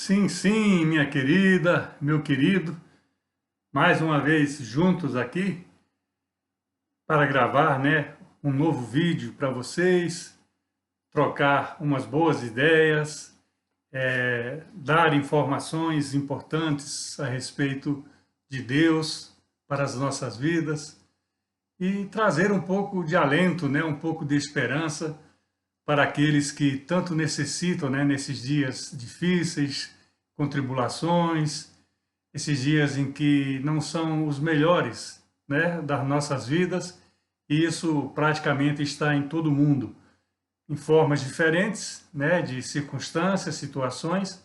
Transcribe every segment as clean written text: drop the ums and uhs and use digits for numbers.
Sim, sim, minha querida, meu querido, mais uma vez juntos aqui para gravar, um novo vídeo para vocês, trocar umas boas ideias, dar informações importantes a respeito de Deus para as nossas vidas e trazer um pouco de alento, um pouco de esperança para aqueles que tanto necessitam, nesses dias difíceis, com tribulações, esses dias em que não são os melhores, das nossas vidas, e isso praticamente está em todo mundo, em formas diferentes, de circunstâncias, situações,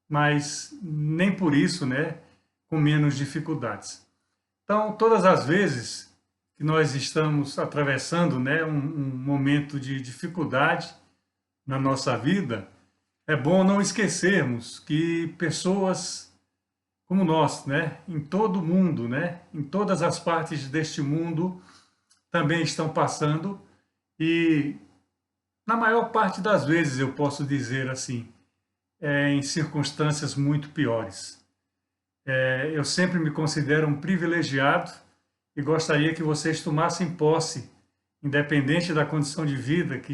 mas nem por isso, com menos dificuldades. Então, todas as vezes que nós estamos atravessando, um momento de dificuldade na nossa vida, é bom não esquecermos que pessoas como nós, em todo o mundo, em todas as partes deste mundo, também estão passando e, na maior parte das vezes, eu posso dizer assim, em circunstâncias muito piores. Eu sempre me considero um privilegiado e gostaria que vocês tomassem posse, independente da condição de vida que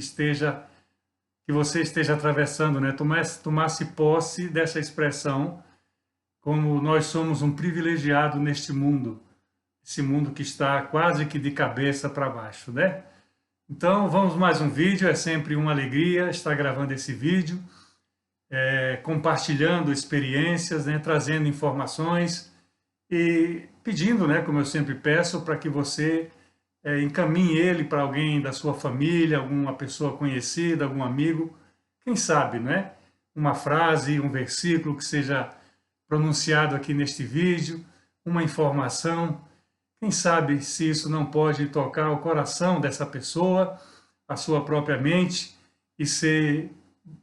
você esteja atravessando, tomasse posse dessa expressão, como nós somos um privilegiado neste mundo, esse mundo que está quase que de cabeça para baixo, Então, vamos mais um vídeo, é sempre uma alegria estar gravando esse vídeo, compartilhando experiências, trazendo informações e pedindo, como eu sempre peço, para que você encaminhe ele para alguém da sua família, alguma pessoa conhecida, algum amigo, quem sabe, uma frase, um versículo que seja pronunciado aqui neste vídeo, uma informação, quem sabe se isso não pode tocar o coração dessa pessoa, a sua própria mente e ser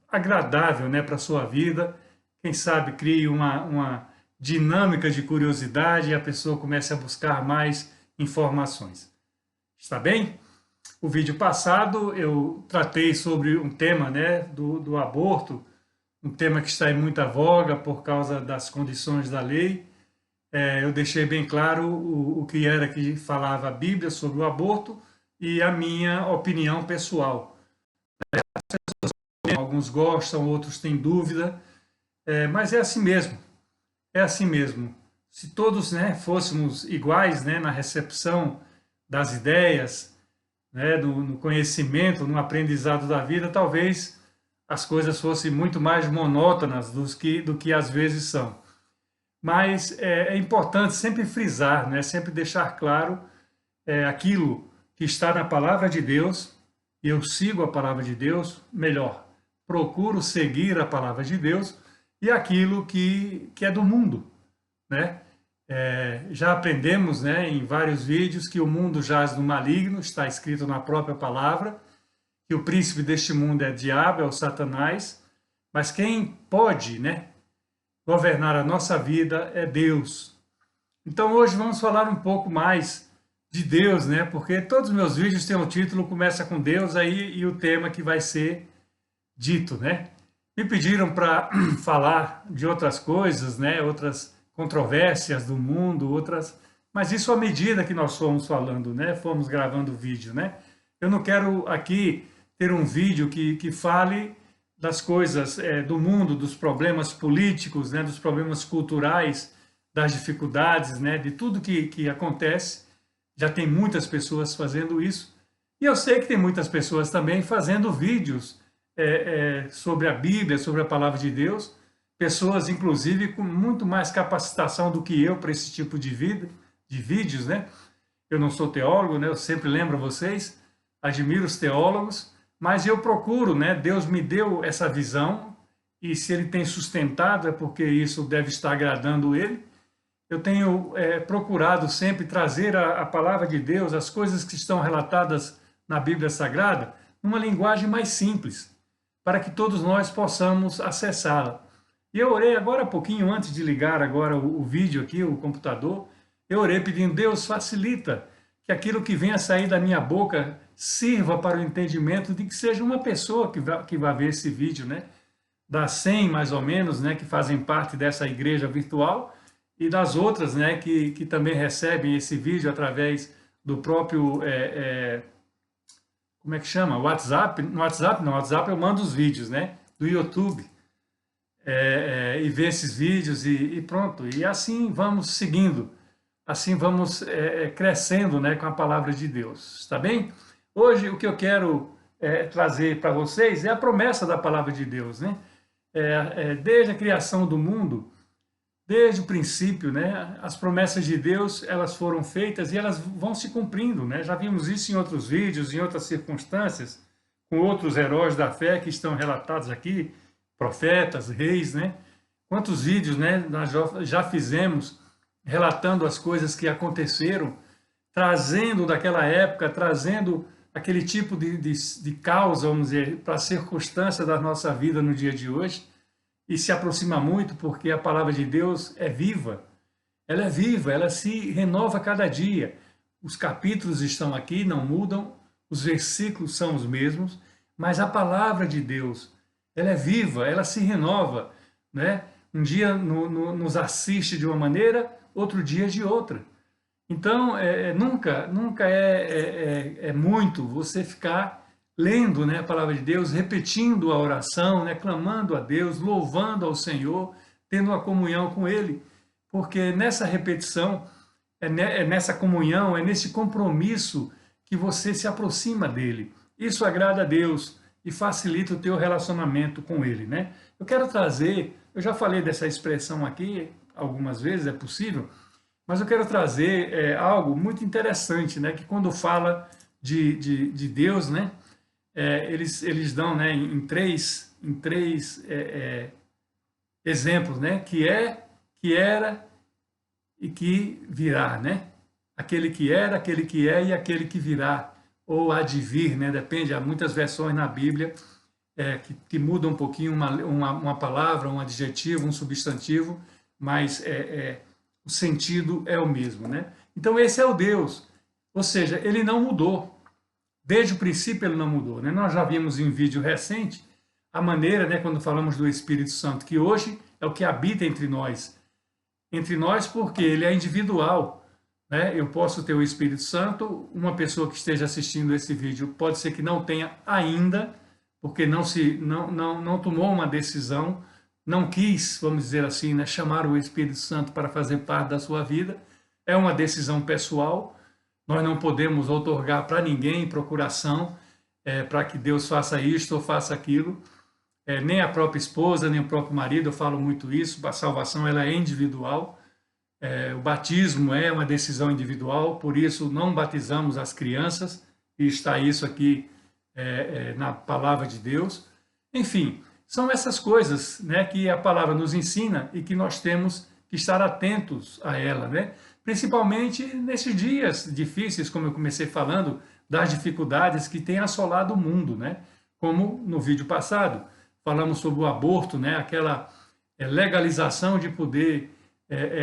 agradável, para a sua vida, quem sabe crie uma dinâmica de curiosidade e a pessoa comece a buscar mais informações. Está bem? O vídeo passado eu tratei sobre um tema, do aborto, um tema que está em muita voga por causa das condições da lei. Eu deixei bem claro o que era que falava a Bíblia sobre o aborto e a minha opinião pessoal. Alguns gostam, outros têm dúvida, mas é assim mesmo. É assim mesmo. Se todos, fôssemos iguais, na recepção das ideias, no conhecimento, no aprendizado da vida, talvez as coisas fossem muito mais monótonas do que às vezes são. Mas é importante sempre frisar, sempre deixar claro aquilo que está na palavra de Deus. Eu sigo a palavra de Deus, melhor, procuro seguir a palavra de Deus, e aquilo que é do mundo, já aprendemos, em vários vídeos que o mundo jaz no maligno, está escrito na própria palavra, que o príncipe deste mundo é o diabo, é o Satanás, mas quem pode, governar a nossa vida é Deus. Então hoje vamos falar um pouco mais de Deus, porque todos os meus vídeos têm um título, começa com Deus aí e o tema que vai ser dito, Me pediram para falar de outras coisas, outras controvérsias do mundo, mas isso à medida que nós fomos falando, fomos gravando o vídeo, Eu não quero aqui ter um vídeo que fale das coisas do mundo, dos problemas políticos, dos problemas culturais, das dificuldades, de tudo que acontece. Já tem muitas pessoas fazendo isso. E eu sei que tem muitas pessoas também fazendo vídeos sobre a Bíblia, sobre a Palavra de Deus, pessoas, inclusive, com muito mais capacitação do que eu para esse tipo de vídeos, Eu não sou teólogo, eu sempre lembro a vocês, admiro os teólogos, mas eu procuro, Deus me deu essa visão, e se Ele tem sustentado é porque isso deve estar agradando Ele. Eu tenho procurado sempre trazer a palavra de Deus, as coisas que estão relatadas na Bíblia Sagrada, numa linguagem mais simples, para que todos nós possamos acessá-la. E eu orei agora há pouquinho, antes de ligar agora o vídeo aqui, o computador, eu orei pedindo, Deus, facilita que aquilo que venha a sair da minha boca sirva para o entendimento de que seja uma pessoa que vai ver esse vídeo, das 100 mais ou menos, né, que fazem parte dessa igreja virtual, e das outras, né, que também recebem esse vídeo através do próprio, como é que chama? WhatsApp? No WhatsApp não, no WhatsApp eu mando os vídeos, né, do YouTube, e ver esses vídeos e pronto. E assim vamos seguindo, assim vamos crescendo, né, com a palavra de Deus, está bem? Hoje o que eu quero trazer para vocês é a promessa da palavra de Deus, né? Desde a criação do mundo, desde o princípio, né, as promessas de Deus, elas foram feitas e elas vão se cumprindo, né? Já vimos isso em outros vídeos, em outras circunstâncias, com outros heróis da fé que estão relatados aqui, profetas, reis, né? Quantos vídeos, né, nós já fizemos relatando as coisas que aconteceram, trazendo daquela época, trazendo aquele tipo de causa, vamos dizer, para a circunstância da nossa vida no dia de hoje, e se aproxima muito porque a palavra de Deus é viva, ela se renova cada dia. Os capítulos estão aqui, não mudam, os versículos são os mesmos, mas a palavra de Deus, ela é viva, ela se renova, né? Um dia nos assiste de uma maneira, outro dia de outra. Então, nunca é muito você ficar lendo, né, a palavra de Deus, repetindo a oração, né, clamando a Deus, louvando ao Senhor, tendo uma comunhão com Ele, porque nessa repetição, nessa comunhão, é nesse compromisso que você se aproxima dEle. Isso agrada a Deus e facilita o teu relacionamento com Ele, né? Eu quero trazer, eu já falei dessa expressão aqui algumas vezes, é possível, mas eu quero trazer algo muito interessante, né? Que quando fala de Deus, né? Eles dão, né, em três exemplos, né? Que é, que era e que virá, né? Aquele que era, aquele que é e aquele que virá, ou há de vir, né? Depende, há muitas versões na Bíblia que mudam um pouquinho uma palavra, um adjetivo, um substantivo, mas o sentido é o mesmo, né? Então esse é o Deus, ou seja, ele não mudou. Desde o princípio ele não mudou, né? Nós já vimos em um vídeo recente a maneira, né, quando falamos do Espírito Santo, que hoje é o que habita entre nós porque ele é individual, né? Eu posso ter o Espírito Santo, uma pessoa que esteja assistindo esse vídeo pode ser que não tenha ainda, porque não tomou uma decisão, não quis, vamos dizer assim, né, chamar o Espírito Santo para fazer parte da sua vida. É uma decisão pessoal. Nós não podemos outorgar para ninguém procuração para que Deus faça isto ou faça aquilo. Nem a própria esposa, nem o próprio marido, eu falo muito isso. A salvação ela é individual. O batismo é uma decisão individual, por isso não batizamos as crianças, e está isso aqui na palavra de Deus. Enfim, são essas coisas, né, que a palavra nos ensina e que nós temos que estar atentos a ela, né? Principalmente nesses dias difíceis, como eu comecei falando, das dificuldades que têm assolado o mundo, né? Como no vídeo passado, falamos sobre o aborto, né? Aquela legalização de poder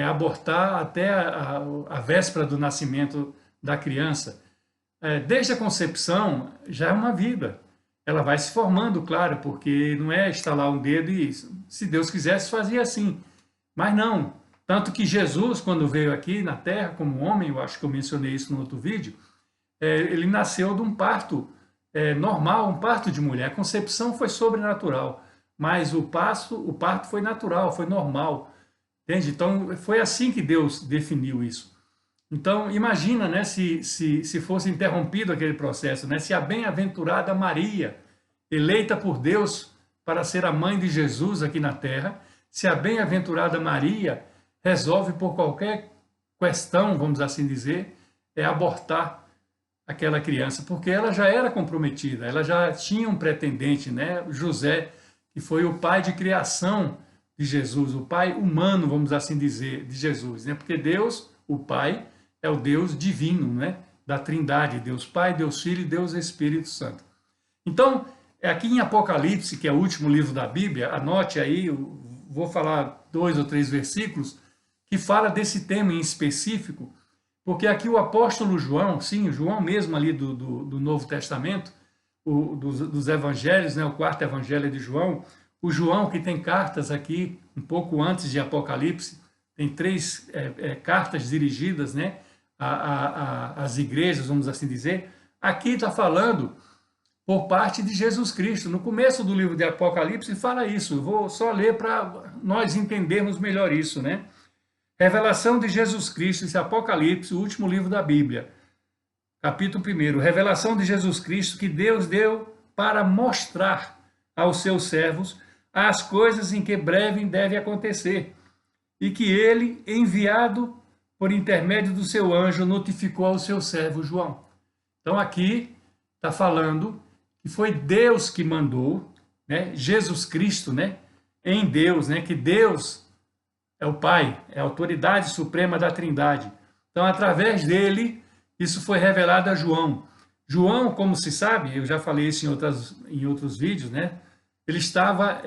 abortar até a véspera do nascimento da criança. Desde a concepção já é uma vida. Ela vai se formando, claro, porque não é estalar um dedo e, se Deus quisesse, fazia assim. Mas não. Tanto que Jesus, quando veio aqui na Terra como homem, eu acho que eu mencionei isso no outro vídeo, ele nasceu de um parto normal, um parto de mulher. A concepção foi sobrenatural, mas o parto foi natural, foi normal. Entende? Então, foi assim que Deus definiu isso. Então, imagina, né, se fosse interrompido aquele processo, né, se a bem-aventurada Maria, eleita por Deus para ser a mãe de Jesus aqui na Terra, se a bem-aventurada Maria resolve por qualquer questão, vamos assim dizer, abortar aquela criança, porque ela já era comprometida, ela já tinha um pretendente, né, José, que foi o pai de criação de Jesus, o pai humano, vamos assim dizer, de Jesus, né, porque Deus, o Pai, é o Deus divino, né, da Trindade, Deus Pai, Deus Filho e Deus Espírito Santo. Então, aqui em Apocalipse, que é o último livro da Bíblia, anote aí, eu vou falar 2 ou 3 versículos, que fala desse tema em específico, porque aqui o apóstolo João, sim, João mesmo ali do Novo Testamento, dos evangelhos, né, o quarto evangelho de João, O João, que tem cartas aqui, um pouco antes de Apocalipse, tem 3 cartas dirigidas, né, às igrejas, vamos assim dizer. Aqui está falando por parte de Jesus Cristo. No começo do livro de Apocalipse fala isso. Eu vou só ler para nós entendermos melhor isso, né? Revelação de Jesus Cristo, esse Apocalipse, o último livro da Bíblia. Capítulo 1. Revelação de Jesus Cristo que Deus deu para mostrar aos seus servos as coisas em que breve deve acontecer, e que ele, enviado por intermédio do seu anjo, notificou ao seu servo João. Então aqui está falando que foi Deus que mandou, né, Jesus Cristo, né, em Deus, né, que Deus é o Pai, é a autoridade suprema da Trindade. Então, através dele, isso foi revelado a João. João, como se sabe, eu já falei isso em outros vídeos, né, ele estava,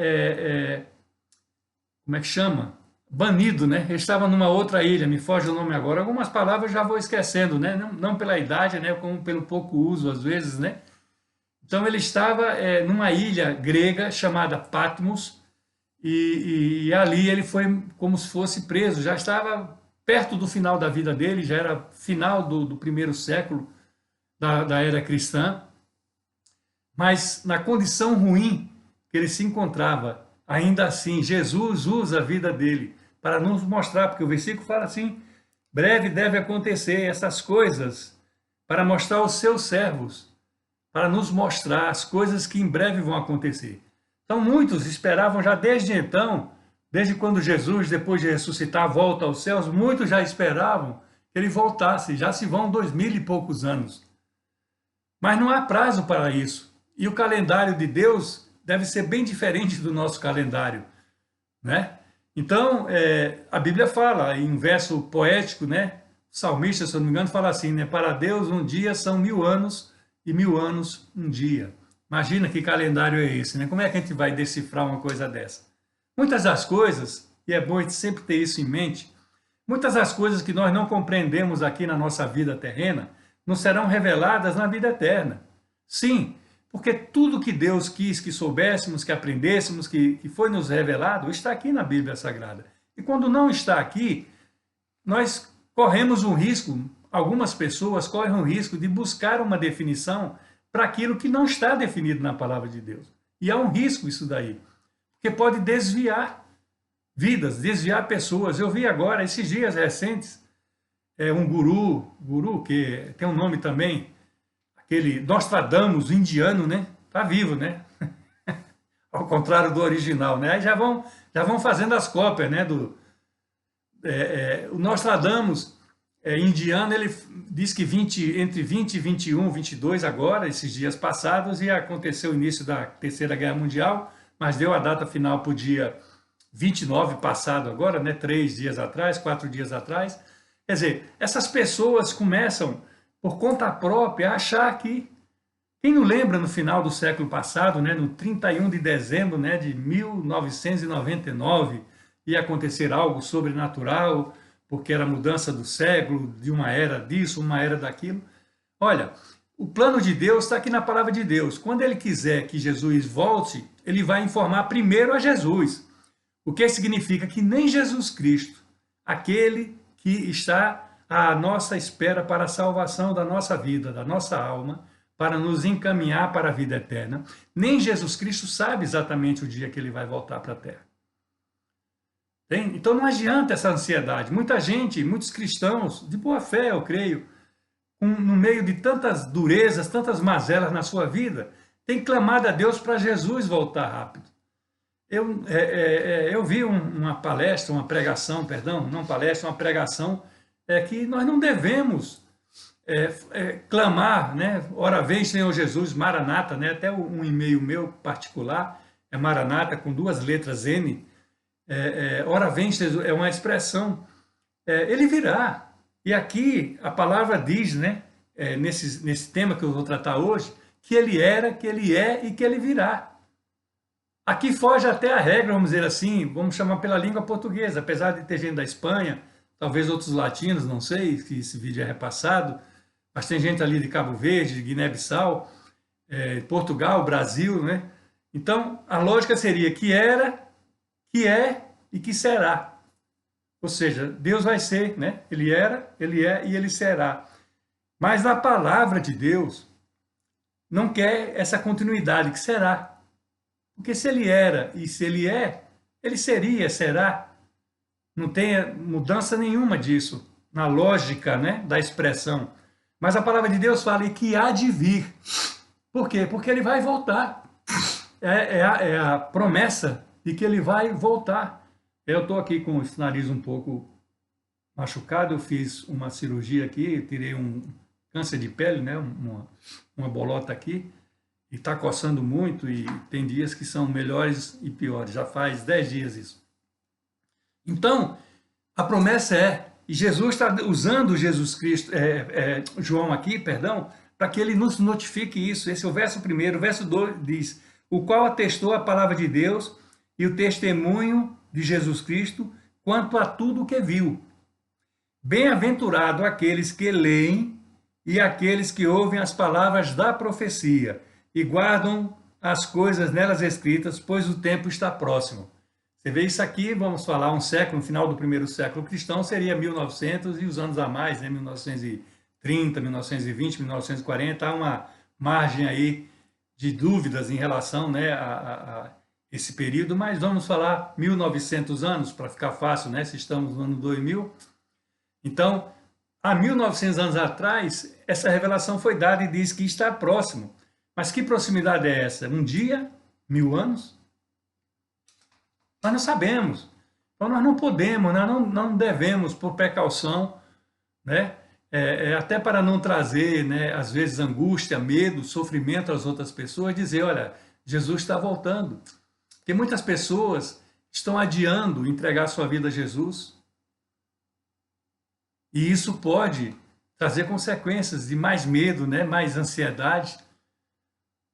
como é que chama? Banido, né? Ele estava numa outra ilha, me foge o nome agora. Algumas palavras já vou esquecendo, né? Não pela idade, né? Como pelo pouco uso, às vezes, né? Então, ele estava numa ilha grega chamada Patmos, e ali ele foi como se fosse preso. Já estava perto do final da vida dele, já era final do primeiro século da era cristã, mas na condição ruim que ele se encontrava, ainda assim, Jesus usa a vida dele para nos mostrar, porque o versículo fala assim: breve deve acontecer essas coisas para mostrar aos seus servos, para nos mostrar as coisas que em breve vão acontecer. Então, muitos esperavam já desde então, desde quando Jesus, depois de ressuscitar, volta aos céus, muitos já esperavam que ele voltasse, já se vão 2000 e poucos anos. Mas não há prazo para isso. E o calendário de Deus deve ser bem diferente do nosso calendário, né? Então, a Bíblia fala, em um verso poético, né? O salmista, se eu não me engano, fala assim, né? Para Deus um dia são 1000 anos e 1000 anos um dia. Imagina que calendário é esse, né? Como é que a gente vai decifrar uma coisa dessa? Muitas das coisas, e é bom a gente sempre ter isso em mente, muitas das coisas que nós não compreendemos aqui na nossa vida terrena, nos serão reveladas na vida eterna. Sim, porque tudo que Deus quis que soubéssemos, que aprendêssemos, que foi nos revelado, está aqui na Bíblia Sagrada. E quando não está aqui, nós corremos um risco, algumas pessoas correm um risco de buscar uma definição para aquilo que não está definido na palavra de Deus. E há um risco isso daí, porque pode desviar vidas, desviar pessoas. Eu vi agora, esses dias recentes, um guru que tem um nome também, aquele Nostradamus indiano, né? Tá vivo, né? Ao contrário do original, né? Aí já vão fazendo as cópias, né? O Nostradamus indiano, ele diz que entre 20 e 21, 22 agora, esses dias passados, ia acontecer o início da Terceira Guerra Mundial, mas deu a data final para o dia 29 passado agora, né? 3 dias atrás, 4 dias atrás. Quer dizer, essas pessoas começam, por conta própria, a achar que... Quem não lembra no final do século passado, né, no 31 de dezembro, né, de 1999, ia acontecer algo sobrenatural, porque era a mudança do século, de uma era disso, uma era daquilo. Olha, o plano de Deus está aqui na palavra de Deus. Quando ele quiser que Jesus volte, ele vai informar primeiro a Jesus. O que significa que nem Jesus Cristo, aquele que está à nossa espera para a salvação da nossa vida, da nossa alma, para nos encaminhar para a vida eterna, nem Jesus Cristo sabe exatamente o dia que ele vai voltar para a terra. Então não adianta essa ansiedade. Muita gente, muitos cristãos, de boa fé, eu creio, no meio de tantas durezas, tantas mazelas na sua vida, tem clamado a Deus para Jesus voltar rápido. Eu vi uma palestra, uma pregação, perdão, não palestra, uma pregação, que nós não devemos clamar, né? Ora vem, Senhor Jesus, Maranata, né? Até um e-mail meu particular é Maranata, com 2 letras N. Ora vem, Jesus, é uma expressão. Ele virá. E aqui a palavra diz, né? Nesse tema que eu vou tratar hoje, que ele era, que ele é e que ele virá. Aqui foge até a regra, vamos dizer assim, vamos chamar pela língua portuguesa, apesar de ter gente da Espanha, talvez outros latinos, não sei, que esse vídeo é repassado, mas tem gente ali de Cabo Verde, de Guiné-Bissau, Portugal, Brasil, né? Então, a lógica seria que era, que é e que será. Ou seja, Deus vai ser, né? Ele era, ele é e ele será. Mas a palavra de Deus não quer essa continuidade, que será. Porque se ele era e se ele é, ele seria, será. Não tem mudança nenhuma disso, na lógica, né, da expressão. Mas a palavra de Deus fala que há de vir. Por quê? Porque ele vai voltar. É a promessa de que ele vai voltar. Eu estou aqui com esse nariz um pouco machucado, eu fiz uma cirurgia aqui, tirei um câncer de pele, né, uma bolota aqui, e está coçando muito, e tem dias que são melhores e piores, já faz 10 dias isso. Então, a promessa é, e Jesus está usando Jesus Cristo, João aqui, perdão, para que ele nos notifique isso. Esse é o verso 1, o verso 2 diz, o qual atestou a palavra de Deus e o testemunho de Jesus Cristo quanto a tudo o que viu. Bem-aventurado aqueles que leem e aqueles que ouvem as palavras da profecia e guardam as coisas nelas escritas, pois o tempo está próximo. Você vê isso aqui, vamos falar um século, no final do primeiro século cristão, seria 1900 e os anos a mais, né? 1930, 1920, 1940, há uma margem aí de dúvidas em relação, né, a esse período, mas vamos falar 1900 anos, para ficar fácil, né, se estamos no ano 2000. Então, há 1900 anos atrás, essa revelação foi dada e diz que está próximo. Mas que proximidade é essa? Um dia? 1000 anos? Nós não sabemos. Então, nós não podemos, nós não devemos, por precaução, né, até para não trazer, né, às vezes, angústia, medo, sofrimento às outras pessoas, dizer, olha, Jesus está voltando. Porque muitas pessoas estão adiando entregar sua vida a Jesus. E isso pode trazer consequências de mais medo, né, mais ansiedade.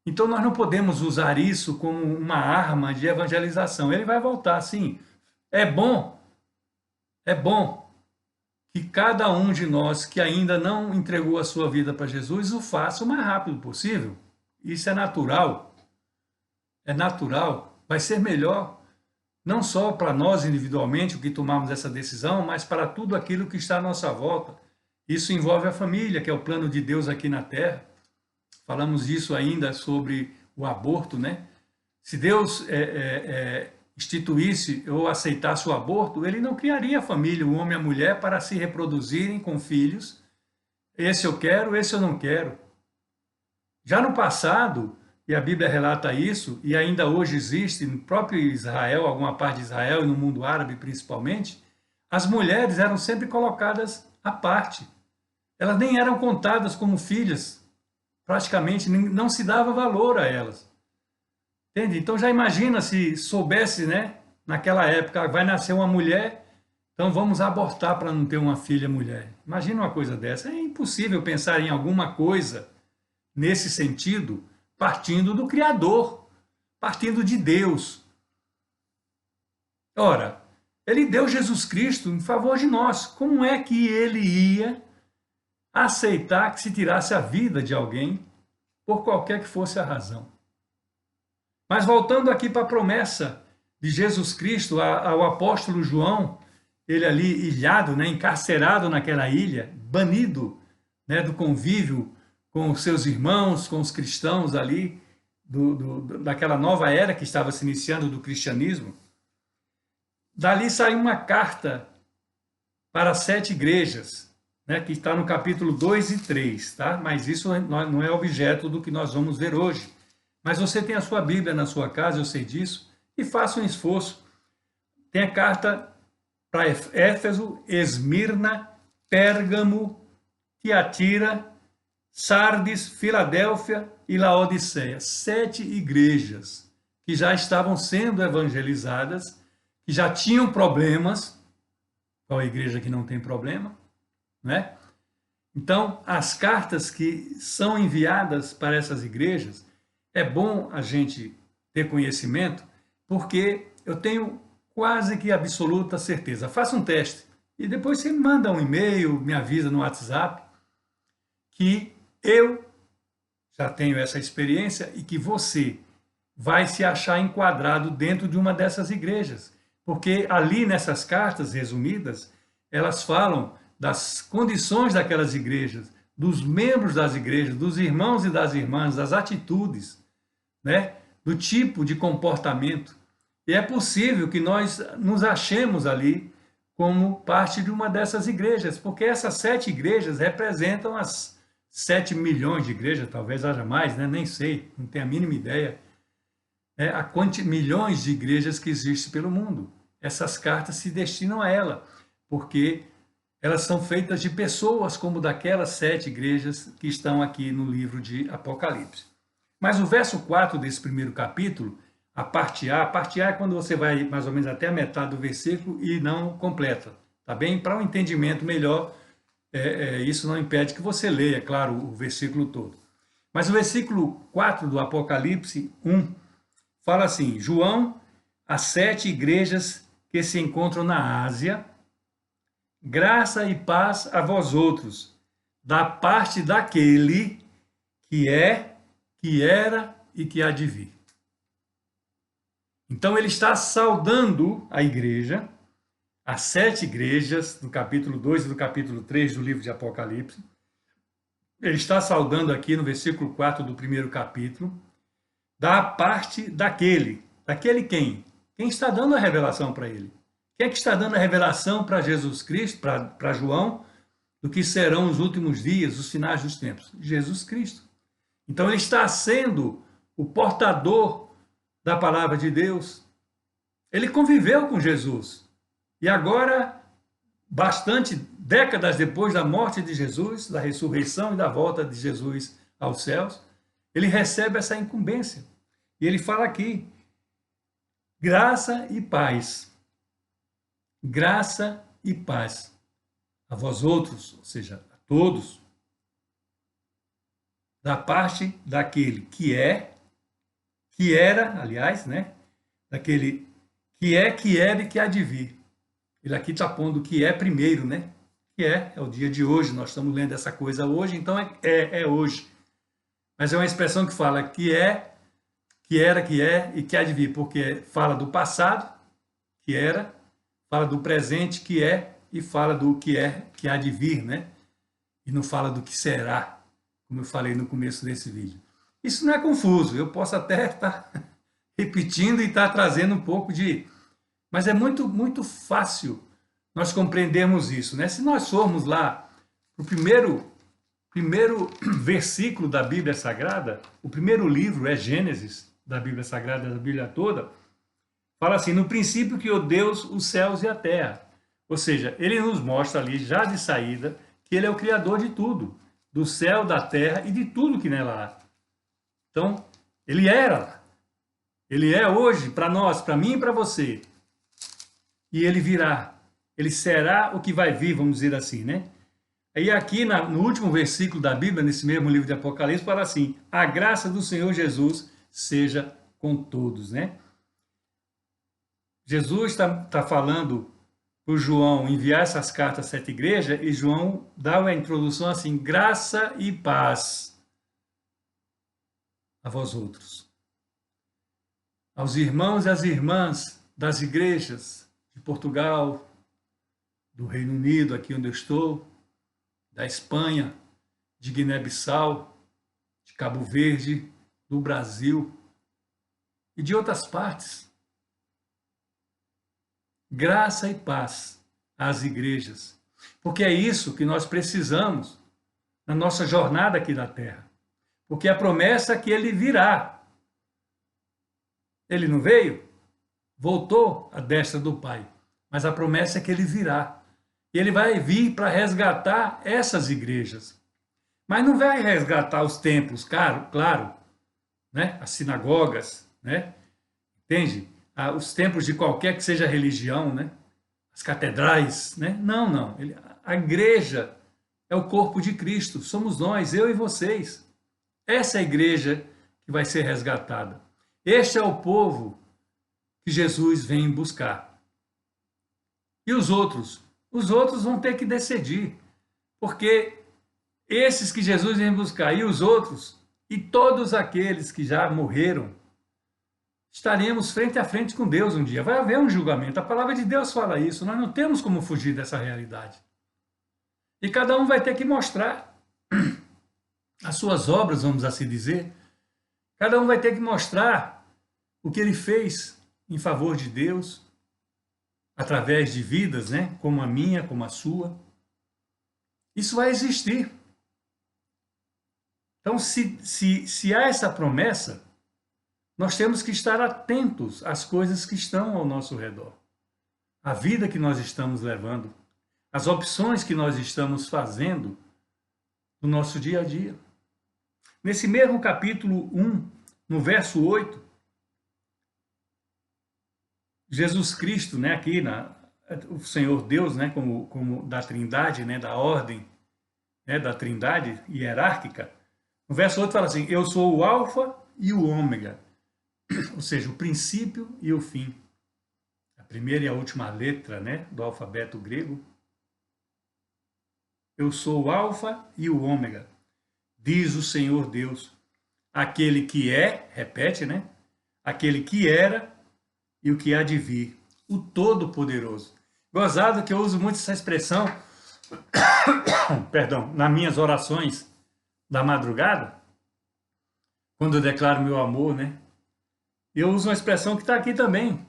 Então nós não podemos usar isso como uma arma de evangelização. Ele vai voltar, sim. É bom que cada um de nós que ainda não entregou a sua vida para Jesus o faça o mais rápido possível. Isso é natural. É natural. Vai ser melhor, não só para nós individualmente, o que tomamos essa decisão, mas para tudo aquilo que está à nossa volta. Isso envolve a família, que é o plano de Deus aqui na Terra. Falamos disso ainda sobre o aborto, né? Se Deus instituísse ou aceitasse o aborto, ele não criaria a família, o homem e a mulher, para se reproduzirem com filhos. Esse eu quero, esse eu não quero. Já no passado, e a Bíblia relata isso, e ainda hoje existe no próprio Israel, alguma parte de Israel e no mundo árabe principalmente, as mulheres eram sempre colocadas à parte. Elas nem eram contadas como filhas, praticamente não se dava valor a elas. Entende? Então já imagina se soubesse, né, naquela época, vai nascer uma mulher, então vamos abortar para não ter uma filha mulher. Imagina uma coisa dessa. É impossível pensar em alguma coisa nesse sentido, partindo do Criador, partindo de Deus. Ora, ele deu Jesus Cristo em favor de nós. Como é que ele ia aceitar que se tirasse a vida de alguém, por qualquer que fosse a razão? Mas voltando aqui para a promessa de Jesus Cristo ao apóstolo João, ele ali ilhado, né, encarcerado naquela ilha, banido, né, do convívio com os seus irmãos, com os cristãos ali, daquela nova era que estava se iniciando do cristianismo. Dali saiu uma carta para 7 igrejas, né, que está no capítulo 2 e 3, tá? Mas isso não é objeto do que nós vamos ver hoje. Mas você tem a sua Bíblia na sua casa, eu sei disso, e faça um esforço. Tem a carta para Éfeso, Esmirna, Pérgamo, Tiatira, Sardes, Filadélfia e Laodiceia. 7 igrejas que já estavam sendo evangelizadas, que já tinham problemas. Qual a igreja que não tem problema? Né? Então, as cartas que são enviadas para essas igrejas, é bom a gente ter conhecimento, porque eu tenho quase que absoluta certeza. Faça um teste e depois você me manda um e-mail, me avisa no WhatsApp, que eu já tenho essa experiência e que você vai se achar enquadrado dentro de uma dessas igrejas. Porque ali nessas cartas resumidas, elas falam das condições daquelas igrejas, dos membros das igrejas, dos irmãos e das irmãs, das atitudes, né? Do tipo de comportamento. E é possível que nós nos achemos ali como parte de uma dessas igrejas, porque essas 7 igrejas representam as 7 milhões de igrejas, talvez haja mais, né? Nem sei, não tenho a mínima ideia. Milhões de igrejas que existem pelo mundo. Essas cartas se destinam a ela, porque elas são feitas de pessoas como daquelas 7 igrejas que estão aqui no livro de Apocalipse. Mas o verso 4 desse primeiro capítulo, a parte A é quando você vai mais ou menos até a metade do versículo e não completa, tá bem? Para um entendimento melhor, isso não impede que você leia, claro, o versículo todo. Mas o versículo 4 do Apocalipse 1 fala assim: João, as 7 igrejas que se encontram na Ásia, graça e paz a vós outros, da parte daquele que é, que era e que há de vir. Então ele está saudando a igreja, as 7 igrejas, do capítulo 2 e do capítulo 3 do livro de Apocalipse. Ele está saudando aqui no versículo 4 do primeiro capítulo, da parte daquele. Daquele quem? Quem está dando a revelação para ele? Quem é que está dando a revelação para Jesus Cristo, para João, do que serão os últimos dias, os finais dos tempos? Jesus Cristo. Então ele está sendo o portador da palavra de Deus. Ele conviveu com Jesus. E agora, bastante décadas depois da morte de Jesus, da ressurreição e da volta de Jesus aos céus, ele recebe essa incumbência. E ele fala aqui: graça e paz. Graça e paz a vós outros, ou seja, a todos, da parte daquele que é, que era, aliás, né? Daquele que era e que há de vir. Ele aqui está pondo o que é primeiro, né? Que é o dia de hoje, nós estamos lendo essa coisa hoje, então é hoje. Mas é uma expressão que fala que é, que era, que é e que há de vir, porque fala do passado, que era, fala do presente, que é, e fala do que é, que há de vir, né? E não fala do que será, como eu falei no começo desse vídeo. Isso não é confuso, eu posso até estar repetindo e estar trazendo um pouco de... Mas é muito fácil nós compreendermos isso, né? Se nós formos lá o primeiro versículo da Bíblia Sagrada, o primeiro livro é Gênesis, da Bíblia Sagrada, da Bíblia toda, fala assim: no princípio criou Deus os céus e a terra. Ou seja, ele nos mostra ali, já de saída, que ele é o criador de tudo, do céu, da terra e de tudo que nela há. Então, ele era, ele é hoje para nós, para mim e para você. E ele virá, ele será o que vai vir, vamos dizer assim, né? Aí aqui no último versículo da Bíblia, nesse mesmo livro de Apocalipse, fala assim: a graça do Senhor Jesus seja com todos, né? Jesus está falando para o João enviar essas cartas às 7 igrejas, e João dá uma introdução assim: graça e paz a vós outros. Aos irmãos e às irmãs das igrejas de Portugal, do Reino Unido, aqui onde eu estou, da Espanha, de Guiné-Bissau, de Cabo Verde, do Brasil e de outras partes. Graça e paz às igrejas, porque é isso que nós precisamos na nossa jornada aqui na Terra. Porque a promessa é que ele virá. Ele não veio? Voltou à destra do Pai. Mas a promessa é que ele virá. E ele vai vir para resgatar essas igrejas. Mas não vai resgatar os templos, claro, né? As sinagogas, né? Entende? Os templos de qualquer que seja a religião, né? As catedrais, né? Não. A igreja é o corpo de Cristo. Somos nós, eu e vocês. Essa é a igreja que vai ser resgatada. Este é o povo que Jesus vem buscar. E os outros? Os outros vão ter que decidir, porque esses que Jesus vem buscar e os outros, e todos aqueles que já morreram, estaremos frente a frente com Deus um dia. Vai haver um julgamento. A palavra de Deus fala isso. Nós não temos como fugir dessa realidade. E cada um vai ter que mostrar as suas obras, vamos assim dizer. Cada um vai ter que mostrar o que ele fez em favor de Deus, através de vidas, né? Como a minha, como a sua. Isso vai existir. Então, se há essa promessa, nós temos que estar atentos às coisas que estão ao nosso redor. A vida que nós estamos levando, as opções que nós estamos fazendo no nosso dia a dia. Nesse mesmo capítulo 1, no verso 8, Jesus Cristo, né, aqui, o Senhor Deus, né, como da Trindade, né, da ordem, né, da Trindade hierárquica, no verso 8 fala assim: eu sou o Alfa e o Ômega, ou seja, o princípio e o fim. A primeira e a última letra, né, do alfabeto grego. Eu sou o Alfa e o Ômega, diz o Senhor Deus, aquele que é, repete, né, aquele que era e o que há de vir, o Todo-Poderoso. Gozado que eu uso muito essa expressão, perdão, nas minhas orações da madrugada, quando eu declaro meu amor, né? Eu uso uma expressão que está aqui também,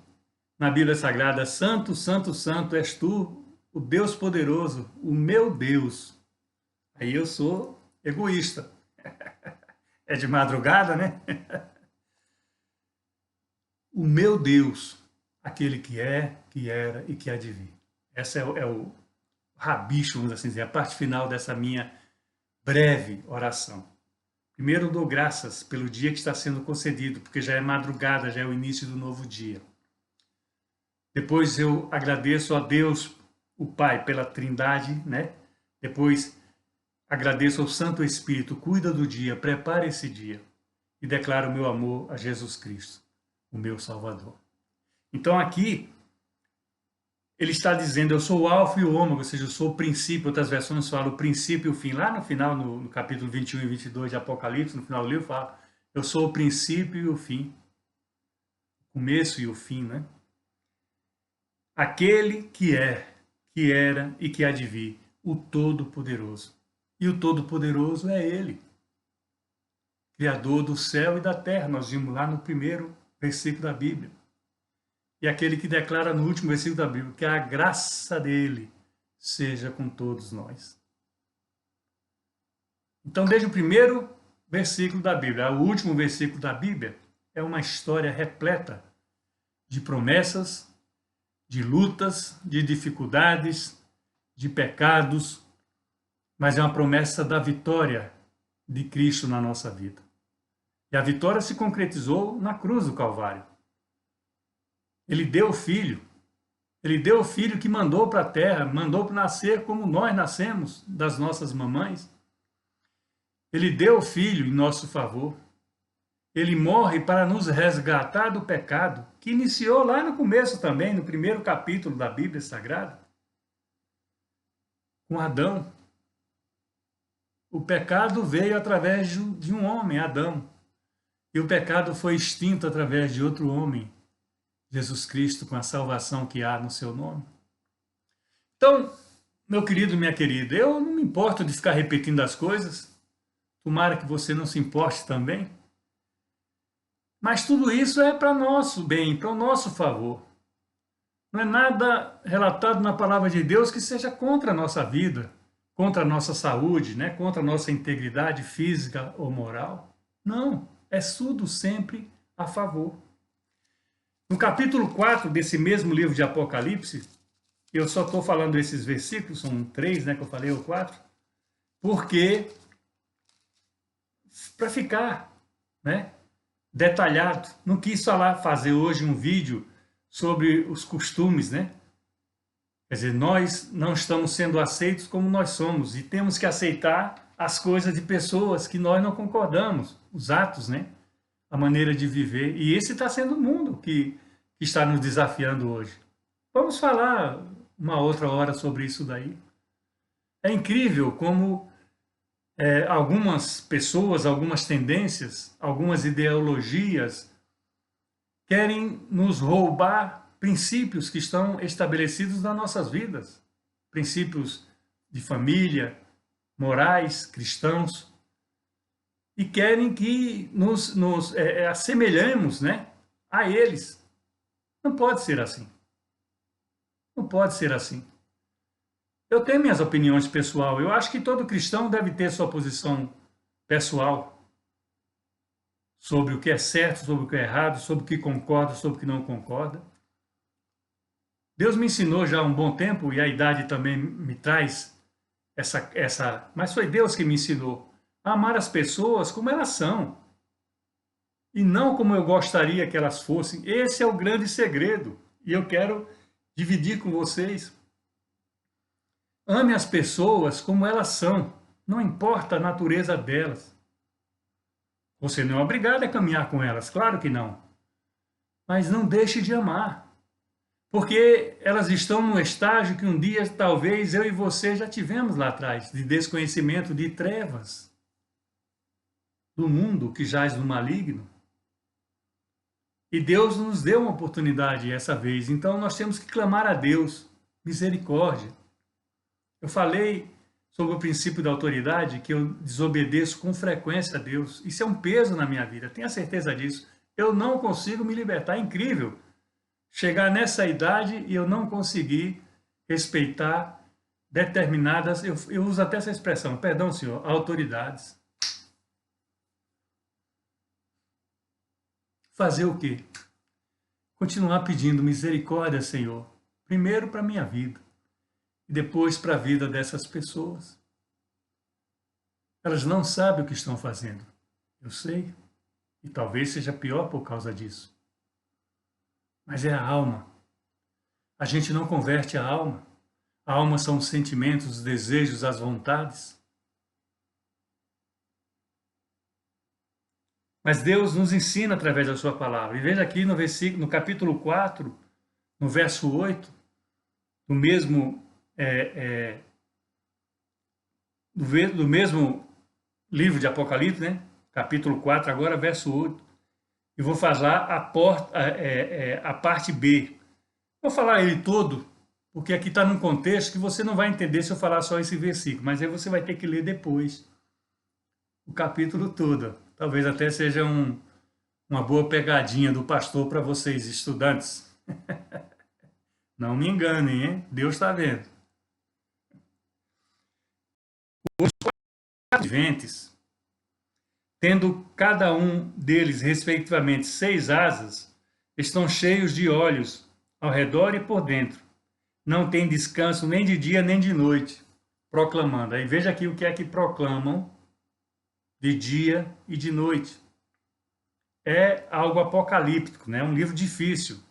na Bíblia Sagrada: Santo, Santo, Santo és tu, o Deus poderoso, o meu Deus. Aí eu sou egoísta. É de madrugada, né? O meu Deus, aquele que é, que era e que há de vir. Essa é o rabicho, vamos assim dizer, a parte final dessa minha breve oração. Primeiro, eu dou graças pelo dia que está sendo concedido, porque já é madrugada, já é o início do novo dia. Depois eu agradeço a Deus, o Pai, pela Trindade, né? Depois agradeço ao Santo Espírito, cuida do dia, prepara esse dia. E declaro o meu amor a Jesus Cristo, o meu Salvador. Então aqui, ele está dizendo: eu sou o Alfa e o Ômega, ou seja, eu sou o princípio. Outras versões falam o princípio e o fim. Lá no final, no capítulo 21 e 22 de Apocalipse, no final do livro, fala: eu sou o princípio e o fim. O começo e o fim, né? Aquele que é, que era e que há de vir, o Todo-Poderoso. E o Todo-Poderoso é Ele, Criador do céu e da terra. Nós vimos lá no primeiro versículo da Bíblia. E aquele que declara no último versículo da Bíblia que a graça dele seja com todos nós. Então, desde o primeiro versículo da Bíblia ao último versículo da Bíblia, é uma história repleta de promessas, de lutas, de dificuldades, de pecados, mas é uma promessa da vitória de Cristo na nossa vida. E a vitória se concretizou na cruz do Calvário. Ele deu o Filho que mandou para a terra, mandou para nascer como nós nascemos das nossas mamães. Ele deu o Filho em nosso favor. Ele morre para nos resgatar do pecado, que iniciou lá no começo também, no primeiro capítulo da Bíblia Sagrada, com Adão. O pecado veio através de um homem, Adão. E o pecado foi extinto através de outro homem, Jesus Cristo, com a salvação que há no seu nome. Então, meu querido, minha querida, eu não me importo de ficar repetindo as coisas. Tomara que você não se importe também. Mas tudo isso é para nosso bem, para o nosso favor. Não é nada relatado na palavra de Deus que seja contra a nossa vida, contra a nossa saúde, né? Contra a nossa integridade física ou moral. Não, é tudo sempre a favor. No capítulo 4 desse mesmo livro de Apocalipse, eu só estou falando esses versículos, são 3, né, que eu falei, ou 4, porque para ficar, né, detalhado. Não quis fazer hoje um vídeo sobre os costumes, né? Quer dizer, nós não estamos sendo aceitos como nós somos e temos que aceitar as coisas de pessoas que nós não concordamos, os atos, né? A maneira de viver. E esse está sendo o mundo que está nos desafiando hoje. Vamos falar uma outra hora sobre isso daí. É incrível como algumas pessoas, algumas tendências, algumas ideologias querem nos roubar princípios que estão estabelecidos nas nossas vidas, princípios de família, morais, cristãos, e querem que nos assemelhemos, né, a eles. Não pode ser assim. Não pode ser assim. Eu tenho minhas opiniões pessoais. Eu acho que todo cristão deve ter sua posição pessoal sobre o que é certo, sobre o que é errado, sobre o que concorda, sobre o que não concorda. Deus me ensinou já há um bom tempo, e a idade também me traz mas foi Deus que me ensinou a amar as pessoas como elas são, e não como eu gostaria que elas fossem. Esse é o grande segredo, e eu quero dividir com vocês. Ame as pessoas como elas são, não importa a natureza delas. Você não é obrigado a caminhar com elas, claro que não. Mas não deixe de amar. Porque elas estão num estágio que um dia talvez eu e você já tivemos lá atrás, de desconhecimento, de trevas, do mundo que jaz no maligno. E Deus nos deu uma oportunidade essa vez, então nós temos que clamar a Deus, misericórdia. Eu falei sobre o princípio da autoridade, que eu desobedeço com frequência a Deus. Isso é um peso na minha vida, tenha certeza disso. Eu não consigo me libertar, é incrível chegar nessa idade e eu não conseguir respeitar determinadas, eu uso até essa expressão, perdão, senhor, autoridades. Fazer o quê? Continuar pedindo misericórdia, Senhor, primeiro para a minha vida e depois para a vida dessas pessoas. Elas não sabem o que estão fazendo, eu sei, e talvez seja pior por causa disso. Mas é a alma. A gente não converte a alma. A alma são os sentimentos, os desejos, as vontades. Mas Deus nos ensina através da sua palavra. E veja aqui no capítulo 4, no verso 8, do mesmo livro de Apocalipse, né? Capítulo 4, agora verso 8. E vou falar a parte B. Vou falar ele todo, porque aqui está num contexto que você não vai entender se eu falar só esse versículo, mas aí você vai ter que ler depois o capítulo todo. Talvez até seja uma boa pegadinha do pastor para vocês, estudantes. Não me enganem, hein? Deus está vendo. Os quatro viventes, tendo cada um deles, respectivamente, 6 asas, estão cheios de olhos ao redor e por dentro. Não tem descanso nem de dia nem de noite, proclamando. Aí veja aqui o que é que proclamam de dia e de noite. É algo apocalíptico, né? Um livro difícil.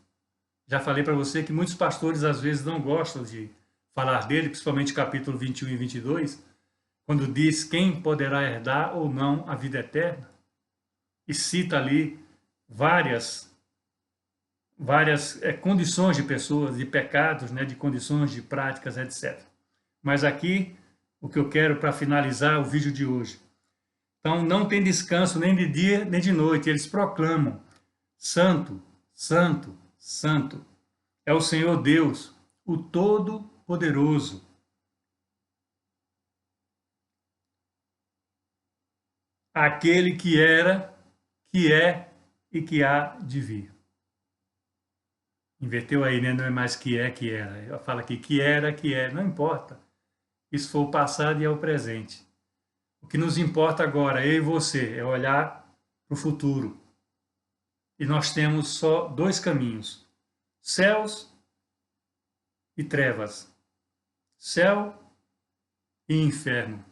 Já falei para você que muitos pastores às vezes não gostam de falar dele, principalmente capítulo 21 e 22, quando diz quem poderá herdar ou não a vida eterna, e cita ali várias condições de pessoas, de pecados, né, de condições, de práticas, etc. Mas aqui, o que eu quero para finalizar o vídeo de hoje. Então, não tem descanso nem de dia nem de noite. Eles proclamam: Santo, Santo, Santo é o Senhor Deus, o Todo-Poderoso. Aquele que era, que é e que há de vir. Inverteu aí, né? Não é mais que é, que era. Fala aqui que era, que é. Não importa. Isso foi o passado e é o presente. O que nos importa agora, eu e você, é olhar para o futuro. E nós temos só 2 caminhos: céus e trevas. Céu e inferno.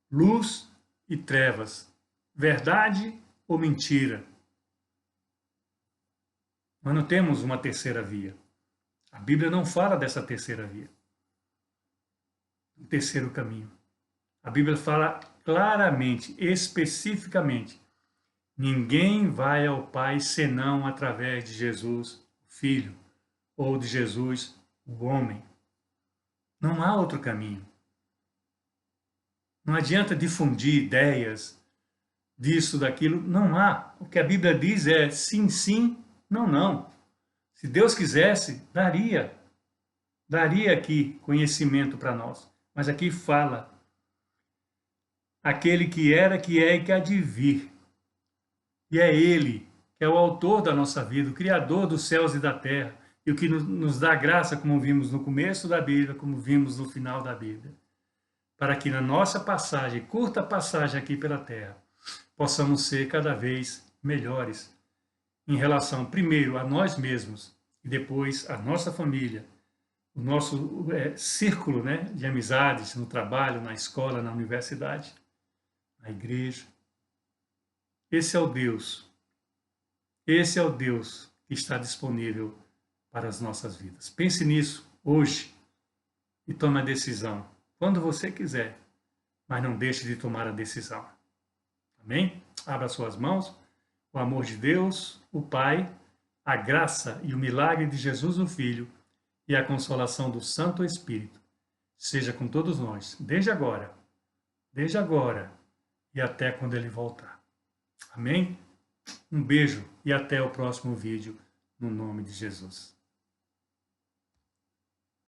Luz e trevas. Verdade ou mentira. Nós não temos uma terceira via. A Bíblia não fala dessa terceira via. Um terceiro caminho. A Bíblia fala claramente, especificamente: ninguém vai ao Pai senão através de Jesus, o Filho, ou de Jesus, o homem. Não há outro caminho. Não adianta difundir ideias disso, daquilo. Não há. O que a Bíblia diz é sim, sim Não, não. Se Deus quisesse, daria aqui conhecimento para nós. Mas aqui fala, aquele que era, que é e que há de vir. E é Ele que é o autor da nossa vida, o Criador dos céus e da terra, e o que nos dá graça, como vimos no começo da Bíblia, como vimos no final da Bíblia, para que na nossa passagem, curta passagem aqui pela terra, possamos ser cada vez melhores em relação, primeiro, a nós mesmos, e depois a nossa família, o nosso círculo, né, de amizades no trabalho, na escola, na universidade, na igreja. Esse é o Deus que está disponível para as nossas vidas. Pense nisso hoje e tome a decisão quando você quiser, mas não deixe de tomar a decisão. Amém? Abra suas mãos. O amor de Deus, o Pai, a graça e o milagre de Jesus, o Filho, e a consolação do Santo Espírito seja com todos nós, desde agora e até quando Ele voltar. Amém? Um beijo e até o próximo vídeo, no nome de Jesus.